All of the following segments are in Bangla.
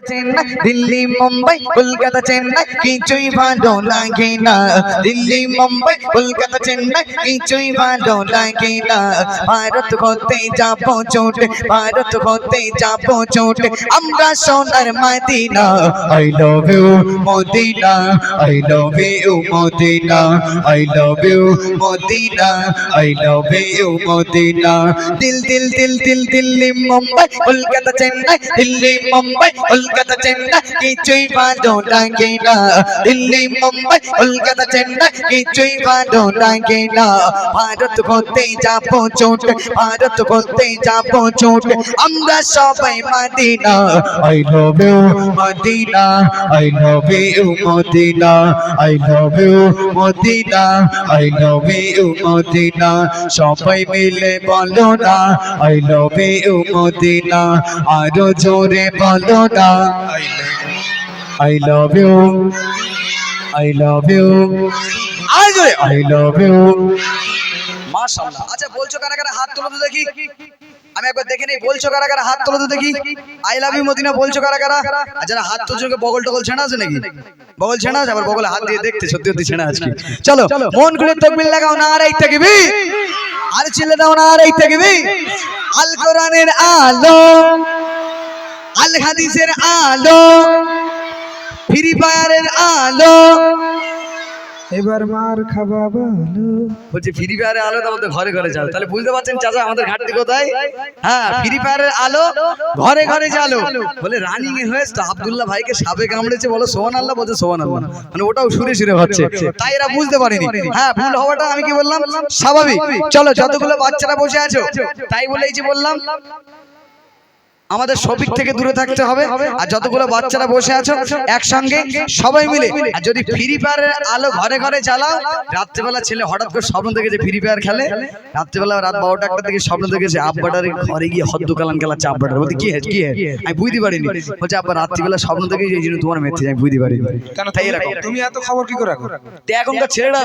চেন্নাই দিল্লি মুম্বাই কলকাতা চেন্নাই কিছুই ভালো লাগে না দিল্লি মুম্বাই কলকাতা চেন্নাই কিছুই ভালো লাগে না ভারত হতে যাবো চোটে ভারত হতে যাবো চোটে আমরা সোনার Medina I love you Medina I love you Medina I love you Medina I love you Medina দিল দিল দিল দিল দিল্লি মুম্বাই কলকাতা চেন্নাই দিল্লি মুম্বাই কলকাতা চেন্নাই কিছুই ভালো লাগে না দিল্লি মুম্বাই কলকাতা চেন্নাই কিছুই ভালো লাগে না ভারত হতে যাবো চোটে ভারত হতে যাবো চোটে আমরা সবাই Medina I love you Medina I love you Medina I love you Medina I love you Medina সবাই মিলে বলো না I love you মদিনা আরো জোরে বলো না I love you I love you I love you মাশাআল্লাহ আচ্ছা বলছো কারা কারা হাত তোলো তো দেখি আমি একবার দেখে নেই বলছো কারা কারা হাত তোলো তো দেখি আই লাভ ইউ মদিনা বলছো কারা কারা আর যারা হাত তোলছো বগল টগল ছেঁড়া আছে নাকি বগল ছেঁড়া আছে আবার বগলে হাত দিয়ে দেখতে সত্যি সত্যি ছেঁড়া আছে চলো মন খুলে তাকবীর লাগাও নারায়ে তাকবীর আর চিল্লে দাও নারায়ে তাকবীর আল কোরআনের আলো আল হাদিসের আলো ফ্রি ফায়ারের আলো এবার মার খাবা বলো বলছি ফ্রি ফায়ারের আলো তো আমাদের ঘরে ঘরে জ্বালো তাহলে বুঝতে পারছেন চাচা আমাদের ঘাটতি কোথায় হ্যাঁ ফ্রি ফায়ারের আলো ঘরে ঘরে জ্বালো বলে রানিং এ হয়েছে তো আব্দুল্লাহ ভাইকে সাপে কামড়েছে বলো সুবহানাল্লাহ বলছে সুবহানাল্লাহ মানে ওটাও সুরে সুরে হচ্ছে তাই এরা বুঝতে পারেনি হ্যাঁ ভুল হওয়াটা আমি কি বললাম স্বাভাবিক চলো যতগুলো বাচ্চারা বসে আছো তাই বলে এই যে বললাম আমাদের সবিক থেকে দূরে থাকতে হবে আর যতগুলো বাচ্চারা বসে আছো একসঙ্গে সবাই মিলে আর যদি ফ্রি ফায়ারের আলো ঘরে ঘরে জ্বালাও রাত্রিবেলা ছেলে হঠাৎ করে স্বপ্ন দেখেছে ফ্রি ফায়ার খেলে রাত্রিবেলা রাত 12টা একটা থেকে স্বপ্ন দেখেছে আব্বাটার ঘরে গিয়ে হদ্দু কালান খেলাচ্ছে আব্বাটার বলতে কি কি আমি বুঝতে পারিনি বলছে আব্বা রাত্রিবেলা স্বপ্ন দেখেছি এই জন্য তোমার মেথে আমি বুঝতে পারিনি তাই এরকম তুমি এত খবর কি করে রাখো এখনকার ছেলেরা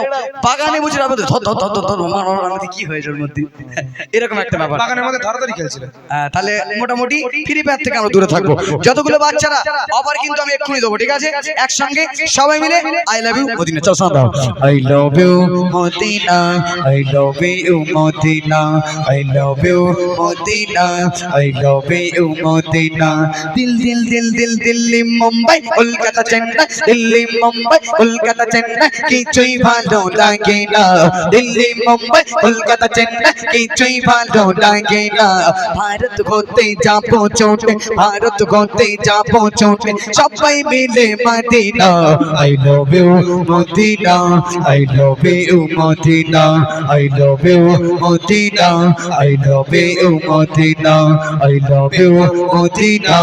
বাগানে বসে রাখো ধর কি হয়েছে ওর মধ্যে এরকম একটা ব্যাপার বাগানের মধ্যে ধরাধরি খেলছিল তাহলে মোটামুটি ফ্রি ফায়ার থেকে আমরা দূরে থাকবো যতগুলো বাচ্চারা আবার কিন্তু আমি এক্ষুনি দেবো ঠিক আছে একসঙ্গে সবাই মিলে আই লাভ ইউ মদিনা চল শোনা দাও I love you Medina I love you Medina I love you Medina I love you Medina দিল দিল দিল দিল দিল্লি মুম্বাই কলকাতা চেন্নাই দিল্লি মুম্বাই কলকাতা চেন্নাই কিছুই ভালো লাগে না দিল্লি মুম্বাই কলকাতা চেন্নাই কিছুই ভালো লাগে না ভারত হতে যাবো চোটে ভারত হতে যাবো চোটে সবাই মিলে Medina I love you Medina I love you Medina I love you Medina I love you Medina I love you Medina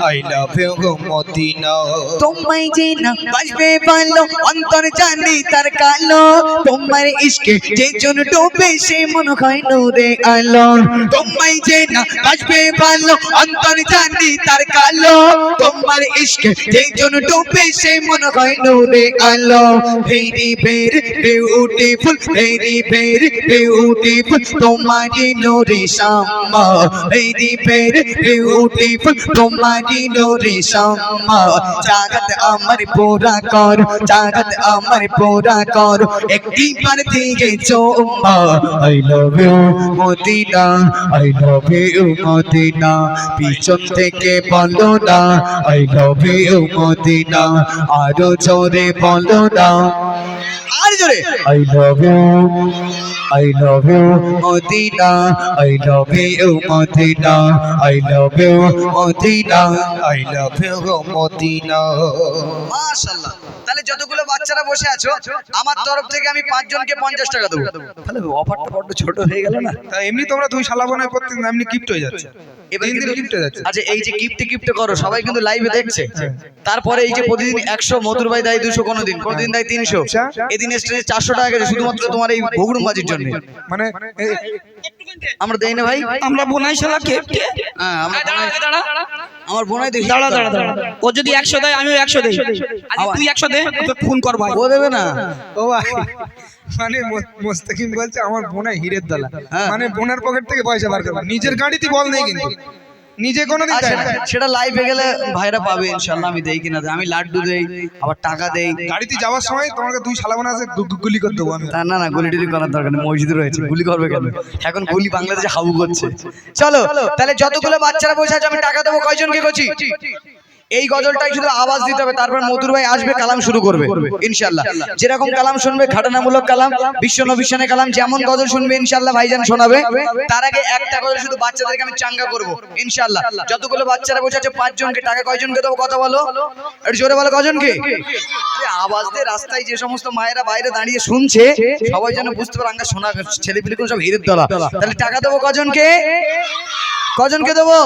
I love you Medina তোমায় যে না বাসবে ভালো অন্তর জানি তার কালো তোমার ইশকে যে জন ডুবে সে মন হয় নূরে আলো তোমায় যে না বাসবে ভালো অন্তর জানি তার কালো তোমার ইশকে যে জন ডুবে সে মন হয় নূরে আলো very very beautiful very very beautiful তোমারি নূরে শামা ভেরি ভেরি বিউটিফুল তোমারি নূরে শামা জাগত আমার পুরা কর জাগত আমার পুরা কর একটি বার দিয়ে চুম্মা I love you Medina I love you Medina পিছন থেকে বলো না আই লাভ ইউ মদিনা আরো জোরে বলো না আর জোরে I love you I love you Medina I love you Medina I love you Medina I love you Medina মাশাআল্লাহ তাহলে যতগুলো বাচ্চারা বসে আছো আমার তরফ থেকে আমি 5 জনকে 50 টাকা দেব তাহলে অফারটা বড় ছোট হয়ে গেল না তা এমনি তোমরা দুই শালা বানায় প্রত্যেকদিন এমনি গিফট হয়ে যাচ্ছে এবার কিন্তু গিফট হয়ে যাচ্ছে আচ্ছা এই যে গিফট করো সবাই কিন্তু লাইভে দেখছে তারপরে এই যে প্রতিদিন 100 মধুর ভাই দেয় 200 কোনদিন দেয় 300 এদিন স্টেজে 400 টাকা গেছে শুধুমাত্র তোমার এই বগুড়ুম বাজির জন্য মানে আমরা দেই না ভাই আমরা বোনাই শালা কেপটে হ্যাঁ আমরা দাঁড়া আমার বোনাই দেখি দাঁড়া ও যদি 100 দেয় আমিও 100 দেই আজ তুই 100 দে তোকে ফোন কর ভাই ও দেবে না ও ভাই মানে মোস্তাকিম বলছে আমার বোনা হীরের দলা মানে বোনের পকেট থেকে পয়সা বার করবে নিজের গাড়িতে বল নেই কিন্তু নিজে কোনোদিন দেয় না। সেটা লাইভে গেলে ভাইরা পাবে ইনশাআল্লাহ। আমি দেই কিনা দেই, আমি লাড্ডু দেই, আবার টাকা দেই। গাড়িতে যাওয়ার সময় তোমাকে দুই শালাবোনা আছে গুলি করে দেবো আমি। না না, গুলি টুলি করার দরকার নেই, মসজিদে রয়েছে, গুলি করবে কেন? এখন গুলি বাংলাদেশে হাউ করছে। চলো তাহলে যতগুলো বাচ্চারা বসে আছে আমি টাকা দেবো, কয়জনকে করছি? এই গজলটাই শুধু আওয়াজ দিতে হবে, তারপর মধুর ভাই আসবে, কালাম শুরু করবে ইনশাআল্লাহ। যেরকম কালাম শুনবে, ঘটনামূলক কালাম, বিশ্ব নবিশ্বানে কালাম, যেমন গজল শুনবে ইনশাআল্লাহ ভাইজান শোনাবে। তার আগে একটা গজল শুধু বাচ্চাদেরকে আমি চাঙ্গা করব ইনশাআল্লাহ। যতগুলো বাচ্চারা বসে আছে 5 জনকে টাকা, কয়জনকে দেবো কথা বলো? একটু জোরে বলো, কয়জনকে? আওয়াজ দিয়ে রাস্তায় যে সমস্ত মায়েরা বাইরে দাঁড়িয়ে শুনছে সবাই যেন বুঝতে পারে আঙ্গা শোনা, ছেলেপিলেগুলো সব হিরের দলা। তাহলে টাকা দেবো কজনকে? কজনকে দেবো?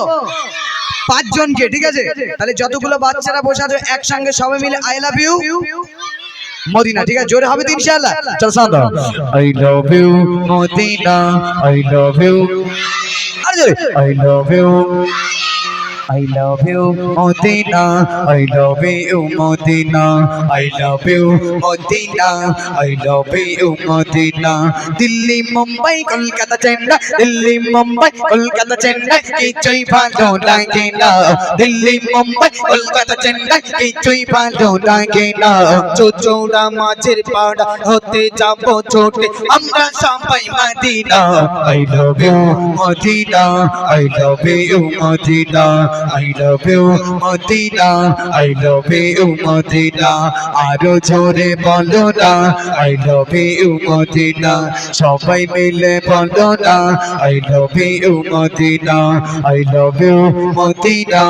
5 জনকে, ঠিক আছে? তাহলে যতগুলো বাচ্চারা বসে আছে একসঙ্গে সবাই মিলে আই লাভ ইউ মদিনা, ঠিক আছে? জোরে হবে তো ইনশাআল্লাহ। চল সাউন্ড দাও, I love you Medina, I love you, আর জোরে, I love you, I love you Modena, I love you Modena, I love you Modena, I love you Modena. Delhi, Mumbai, Kolkata, Chennai, Delhi, Mumbai, Kolkata, Chennai, কিছুই ভালো লাগে না। Delhi, Mumbai, Kolkata, Chennai, কিছুই ভালো লাগে না। চৌচৌড়া মাঝের পাড়া হতে যাবো ছোটে আমরা সবাই Medina, I love you Modena, I love you Modena, I love you Modena, I love you Modena. আরো জোরে বলো না, I love you Modena, সবাই মিলে বলো না, I love you Modena, I love you Modena,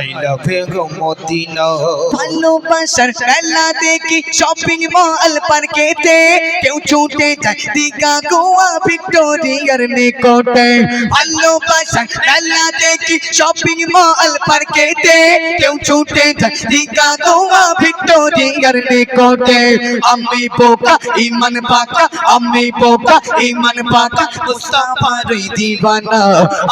I love you Medina. ভালোবাসার মেলা দেখি শপিং মল পার্কেতে, কেউ ছুটে যায় দীঘা গোয়া ভিক্টোরিয়ার নিকটে। ভালোবাসার মেলা দেখি শপিং মল পার্কেতে, কেউ ছুটে যায় দীঘা গোয়া ভিক্টোরিয়ার নিকটে। আমি বোকা ইমান পাকা, আমি বোকা ইমান পাকা, মুস্তাফার দিওয়ানা।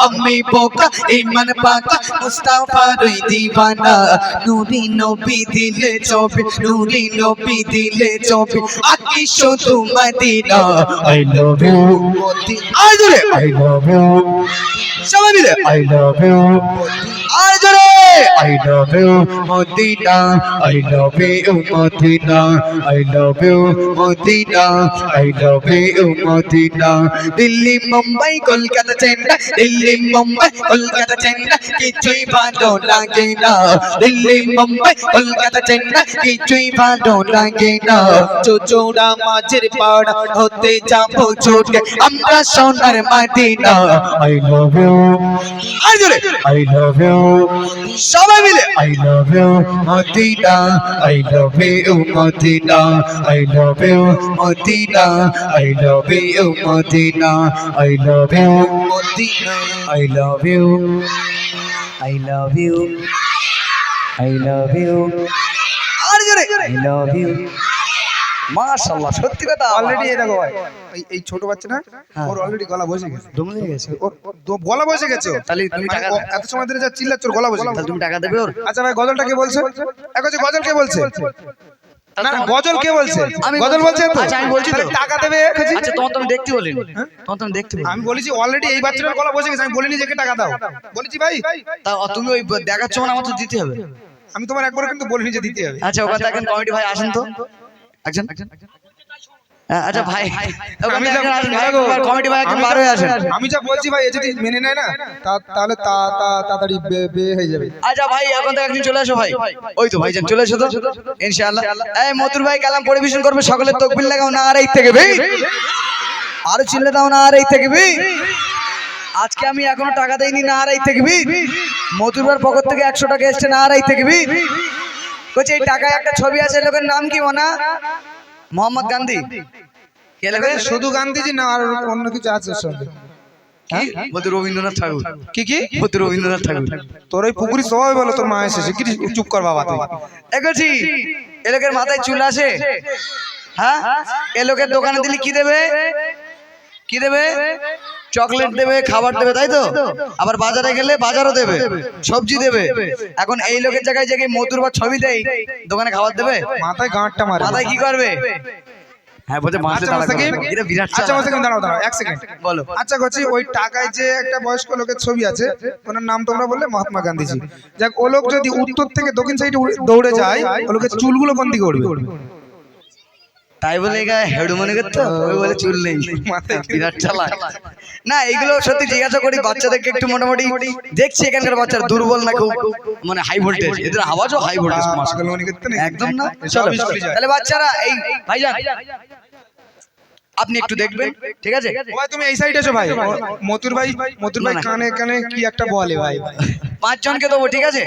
আমি বোকা ইমান পাকা, মুস্তাফার দিওয়ানা। নুরি নবী দিলে চোপে, নুরি নবী দিলে চোপে, আকি শুধু Medina. I love you Medina, আয় জোরে, I love you সবাই মিলে, I love you আয় জোরে, I love you Medina, I love you Medina, I love you Medina, I love you Medina. Delhi, Mumbai, Kolkata, Chennai, Delhi, Mumbai, Kolkata, Chennai, কিছুই ভালো লাগে না। দিল্লি, মুম্বাই, কলকাতা, চেন্নাই, কিছুই ভালো লাগে না। চৌচৌড়া মাঝের পাড়া হতে যাবো ছোটে আমরা সোনার মদিনা, I love you আর জোরে, I love you সবাই মিলে, I love you Medina, I love you Medina, I love you Medina, I love you Medina, I love you Medina, I love you, I love you, I love you আর জোরে, I love you। মাশাআল্লাহ, সত্যি কথা। অলরেডি এই দেখো ভাই, এই ছোট বাচ্চাটা ওর অলরেডি গলা বসে গেছে, দম লেগে গেছে, ওর গলা বসে গেছে। তাহলে তুমি টাকা ও এত সময় ধরে যা চিল্লাচ্ছে ওর গলা বসে গেছে। তাহলে তুমি টাকা দেবে ওর? আচ্ছা ভাই, গজলটা কে বলছে? এক হচ্ছে গজল কে বলছে? না না, গজল কে বলছে? গজল বলছে তো? আচ্ছা আমি বলছি তো, তাহলে টাকা দেবে। আচ্ছা তোমার তো আমি দেখতে বলিনি, তোমার তো আমি দেখতে বলিনি। আমি বলেছি অলরেডি এই বাচ্চাটার গলা বসে গেছে, আমি বলিনি যে কে টাকা দাও, বলেছি ভাই। তা তুমি ওই দেখাচ্ছ মানে আমার তো দিতে হবে। আমি তোমার একবার কিন্তু বলিনি যে দিতে হবে। আচ্ছা ওখানে দেখেন কমিটি ভাই আসেন তো একজন। আচ্ছা ভাই, আমি যা কমিটি ভাই একজন বার হয়ে আসেন। আমি যা বলছি ভাই, এ যদি মেনে নেয় না তাহলে তাড়াতাড়ি বিয়ে হয়ে যাবে। আচ্ছা ভাই, এখন থেকে একদিন চলে আসো ভাই। ওই তো ভাইজান চলে এসো তো ইনশাআল্লাহ। এই মতুর ভাই কালাম পরিবেশন করবে, সকলের তাকবীর লাগাও না আর এই থেকে ভাই, আরো চিল্লে দাও না আর এই থেকে ভাই। আজকে আমি এখনো টাকা দেইনি না আর এই থেকে ভাই। মতুর ভাইয়ের পকেট থেকে 100 টাকা এসছে না আর এই থেকে ভাই। বলছে এই টাকায় একটা ছবি আছে, লোকের নাম কি মনা? মোহাম্মদ গান্ধী। কে লেখে? শুধু গান্ধীজি না, আর অন্য কিছু আছে এর সঙ্গে? কি বলতে? রবীন্দ্রনাথ ঠাকুর। কি কি বলতে? রবীন্দ্রনাথ ঠাকুর। তোর ওই পুকুরি সবাই বলো তোর মা এসেছে। কি চুপ কর বাবা তুই। দেখছি এ লোকের মাথায় চুল আসে, হ্যাঁ? এ লোকের দোকানে দিলে কি দেবে? কি দেবে? চকলেট দেবে, খাবার দেবে, তাই তো? আবার বাজারে গেলে বাজারও দেবে, সবজি দেবে। এখন এই লোকের জায়গায় যে মতুর বা ছবি দেয়, দোকানে খাবার দেবে? মাথায় গাঁটটা মারে। মাথায় কি করবে? হ্যাঁ বলছে মাসে আচ্ছা মোস্তাকিম, এটা বিরাট আচ্ছা চালাক। মোস্তাকিম দাঁড়াও দাঁড়াও এক সেকেন্ড বলো। আচ্ছা কচি ওই টাকায় যে একটা বয়স্ক লোকের ছবি আছে ওনার নাম তোমরা বললে মহাত্মা গান্ধীজি, যাক ও লোক যদি উত্তর থেকে দক্ষিণ সাইডে দৌড়ে যায় ও লোকের চুলগুলো কোন দিকে উঠবে? তাই বলে হেডু মনে করতো ওই বলে চুল নেই, মাথায় বিরাট চালাক। না এগুলো সত্যি জিজ্ঞাসা করি বাচ্চাদেরকে একটু মোটামুটি দেখছি এখানকার বাচ্চারা দুর্বল না খুব মানে হাই ভোল্টেজ, এদের আওয়াজও হাই ভোল্টেজ। পাগলমনি করতে নেই একদম না। সব চলো স্কুলে যায়। তাহলে বাচ্চারা এই ভাইজান আপনি একটু দেখবেন ঠিক আছে। ভাই তুমি এই সাইডে এসো ভাই, মতুর ভাই না, না। কানে কানে কি একটা বলে ভাই। 5 জনকে দেবো ঠিক আছে,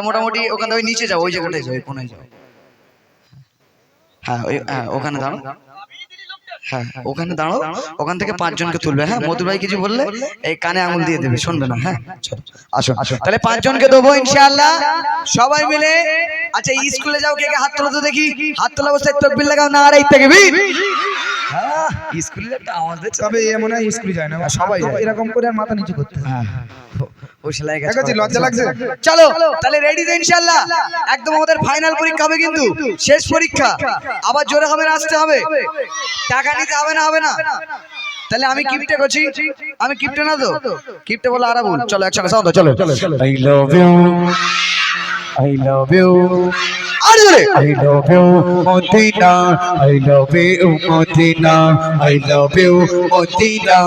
মোটামুটি ওখান থেকে নিচে যাও, ওই জায়গাটায় যাও, ওই কোনায় যাও। হ্যাঁ ওই ওখানে দাঁড়াও, হ্যাঁ ওখানে দাঁড়াও, ওখান থেকে 5 জনকে তুলবে। হ্যাঁ মধুর ভাই কিছু বললে এই কানে আঙুল দিয়ে দেবে, শুনবে না। হ্যাঁ চলো আসো তাহলে 5 জনকে দেবো ইনশাআল্লাহ সবাই মিলে। আচ্ছা স্কুলে যাও কে কে হাত তোলো তো দেখি, হাত তোলা অবস্থায় তাকবীর লাগাও, নারায়ে তাকবীর। হ্যাঁ স্কুলে একটা আওয়াজ দিচ্ছে, তবে এ মনে হয় স্কুলে যায় না, সবাই এরকম করে আর মাথা নিচু করতে হয়। হ্যাঁ ও সেলাই কাজ দেখেছি লজ্জা লাগছে। চলো তাহলে রেডি তো ইনশাআল্লাহ, একদম আমাদের ফাইনাল পরীক্ষা হবে কিন্তু শেষ পরীক্ষা, আবার জোরে হবে না আসতে হবে, টাকা নিতে হবে না, হবে না। তাহলে আমি কিপটে করছি, আমি কিপটে না তো, কিপটে বলে আরাবুল। চলো একসঙ্গে সাউন্ড দাও, চলো I love you, I love you, আর জোরে I love you Medina, I love you Medina, I love you Medina,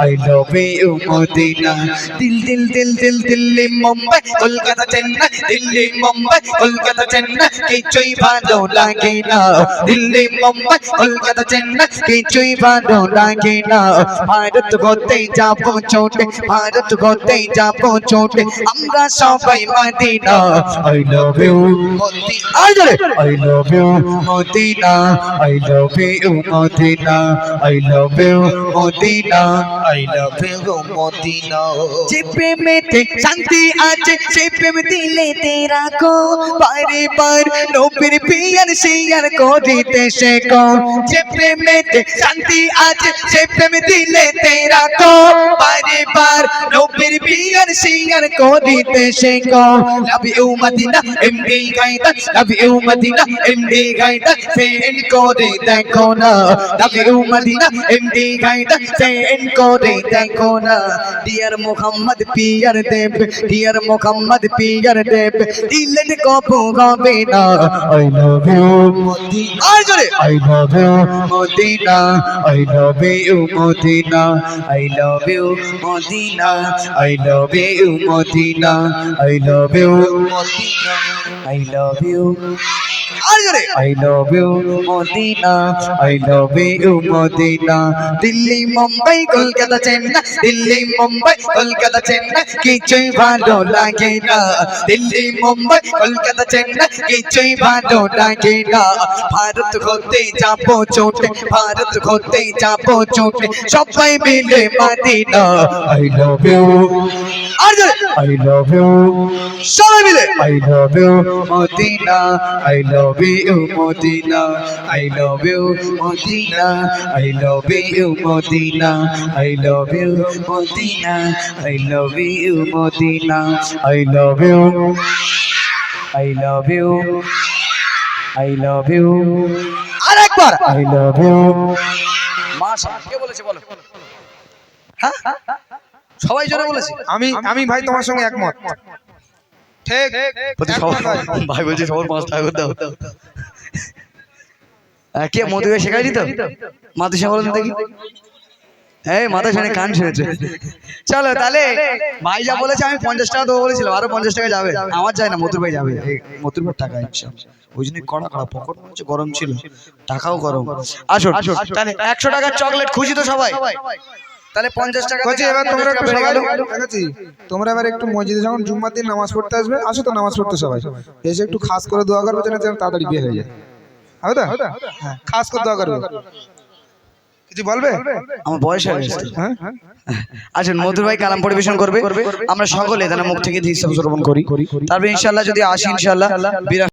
I love you Medina. দিল দিল দিল দিল দিল্লি মুম্বাই কলকাতা চেন্নাই, দিল্লি মুম্বাই কলকাতা চেন্নাই, কিছুই ভালো লাগে না। দিল্লি মুম্বাই কলকাতা চেন্নাই, কিছুই ভালো লাগে না। ভারত ঘুরতে যাবো ছোটে, ভারত ঘুরতে যাবো ছোটে, আমরা সবাই Medina. I love you Medina, আর জোরে I love you Medina, I love you Medina, I love you Medina, I love you Medina. যে প্রেমেতে শান্তি আছে সেই প্রেম দিলে তেরা কো, বারে বার নবীর পিয়ার শিয়ার করিতে শেখো। যে প্রেমেতে শান্তি আছে সেই প্রেম দিলে তেরা কো, বারে বার নবীর পিয়ার শিয়ার করিতে শেখো। লাভ ইউ মদিনা এমডি গাইদা, লাভ ইউ মদিনা এমডি গাইদা, ফেন করে দেখো না। লাভ ইউ মদিনা এমডি গাইদা, ফেন করে দেখো না। ডিয়ার মোহাম্মদ পিয়ার দেব, ডিয়ার মোহাম্মদ পিয়ার দেব, দিলের কবু হবে না। আই লাভ ইউ মদিনা, আর জোরে I love you Medina, I love you Medina, I love you Medina, I love you Medina, I love you Medina, I love you, আর জোরে I love you Medina, I love you Medina. Delhi Mumbai Kolkata Chennai, Delhi Mumbai Kolkata Chennai, কিছুই ভালো লাগে না। দিল্লি মুম্বাই কলকাতা চেন্নাই, কিছুই ভালো লাগে না। ভারত ঘুরতে যাবো ছোটে, ভারত ঘুরতে যাবো ছোটে, সবাই মিলে মদিনা। আই লাভ ইউ, আর জোরে আই লাভ ইউ, সবাই মিলে I love you Medina, I love you Medina, I love you Medina, I love you Medina, I love you Medina, I love you Medina, I love you, I love you, I love you, আরেকবার আই লাভ ইউ। মাশা কে বলেছে বলো? হ্যাঁ সবাই জোরে বলেছে। আমি ভাই তোমার সঙ্গে একমত, ঠিক একমত ভাই। ভাই বলছে সবার 5 টাকা করে দাও। কে মধুকে শেখাই দিত মাথা সে বলেন দেখি, এই মাথা শুনে কান শুনেছে। চলো তাহলে ভাই যা বলেছে আমি 50 টাকা দেবো বলেছিলাম, আরো 50 টাকা যাবে, আমার যায় না, মধুর ভাই যাবে। মধুর ভাই টাকা ইচ্ছা, ওই জন্য কড়া কড়া পকেট মনে হচ্ছে গরম ছিল, টাকাও গরম। আসো তাহলে 100 টাকার চকলেট খুশি তো সবাই? তাহলে 50 টাকা কচি এবার তোমরা একটু সবাই দেখেছি, তোমরা এবার একটু মসজিদে যখন জুম্মার দিন নামাজ পড়তে আসবে, আসো তো নামাজ পড়তে সবাই এসে একটু খাস করে দোয়া করবে যেন তাড়াতাড়ি বিয়ে হয়ে যায়, হবে তো? হ্যাঁ খাস করে দোয়া করবে। কিছু বলবে? আমার বয়স হয়ে গেছে। হ্যাঁ আচ্ছা মধুর ভাই কালাম পরিবেশন করবে, আমরা সকলে তার মুখ থেকে হিসাব শ্রবণ করি, তারপর ইনশাআল্লাহ যদি আসি ইনশাআল্লাহ